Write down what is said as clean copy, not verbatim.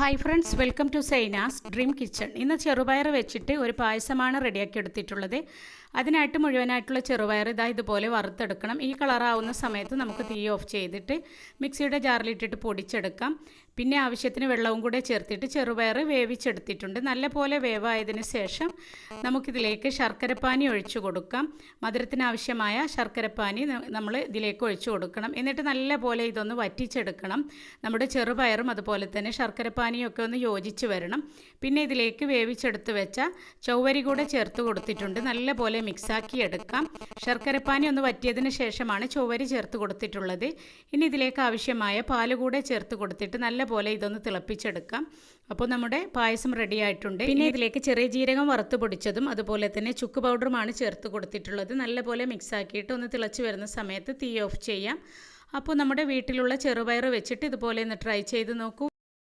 Hi friends, welcome to Saina's dream kitchen. ഇന്ന് ചെറുപയർ വെച്ചിട്ട് ഒരു പായസമാണ് റെഡിയാക്കി എടുത്തിട്ടുള്ളത്. അതിനായിട്ട് മുഴുവനായിട്ടുള്ള ചെറുപയർ ഇതുപോലെ വറുത്തെടുക്കണം. ഈ കളറാവുന്ന സമയത്ത് നമുക്ക് തീ ഓഫ് ചെയ്തിട്ട് മിക്സിയുടെ ജാറിലിട്ടിട്ട് പൊടിച്ചെടുക്കാം. പിന്നെ ആവശ്യത്തിന് വെള്ളവും കൂടെ ചേർത്തിട്ട് ചെറുപയർ വേവിച്ചെടുത്തിട്ടുണ്ട്. നല്ലപോലെ വേവായതിന് ശേഷം നമുക്കിതിലേക്ക് ശർക്കരപ്പാനി ഒഴിച്ചു കൊടുക്കാം. മധുരത്തിനാവശ്യമായ ശർക്കരപ്പാനി നമ്മൾ ഇതിലേക്ക് ഒഴിച്ചു കൊടുക്കണം. എന്നിട്ട് നല്ലപോലെ ഇതൊന്ന് വറ്റിച്ചെടുക്കണം. നമ്മുടെ ചെറുപയറും അതുപോലെ തന്നെ ശർക്കരപ്പാനിയൊക്കെ ഒന്ന് യോജിച്ച് വരണം. പിന്നെ ഇതിലേക്ക് വേവിച്ചെടുത്ത് വെച്ച ചൊവ്വരി കൂടെ ചേർത്ത് കൊടുത്തിട്ടുണ്ട്. നല്ലപോലെ മിക്സാക്കി എടുക്കാം. ശർക്കരപ്പാനി ഒന്ന് വറ്റിയതിന് ശേഷമാണ് ചൊവ്വരി ചേർത്ത് കൊടുത്തിട്ടുള്ളത്. ഇനി ഇതിലേക്ക് ആവശ്യമായ പാല് കൂടെ ചേർത്ത് കൊടുത്തിട്ട് നല്ലപോലെ ഇതൊന്ന് തിളപ്പിച്ചെടുക്കാം. അപ്പോൾ നമ്മുടെ പായസം റെഡി ആയിട്ടുണ്ട്. പിന്നെ ഇതിലേക്ക് ചെറിയ ജീരകം വറുത്ത് പൊടിച്ചതും അതുപോലെ തന്നെ ചുക്ക് പൗഡറുമാണ് ചേർത്ത് കൊടുത്തിട്ടുള്ളത്. നല്ലപോലെ മിക്സാക്കിയിട്ട് ഒന്ന് തിളച്ച് വരുന്ന സമയത്ത് തീ ഓഫ് ചെയ്യാം. അപ്പോൾ നമ്മുടെ വീട്ടിലുള്ള ചെറുപയർ വെച്ചിട്ട് ഇതുപോലെ ഒന്ന് ട്രൈ ചെയ്ത് നോക്കൂ.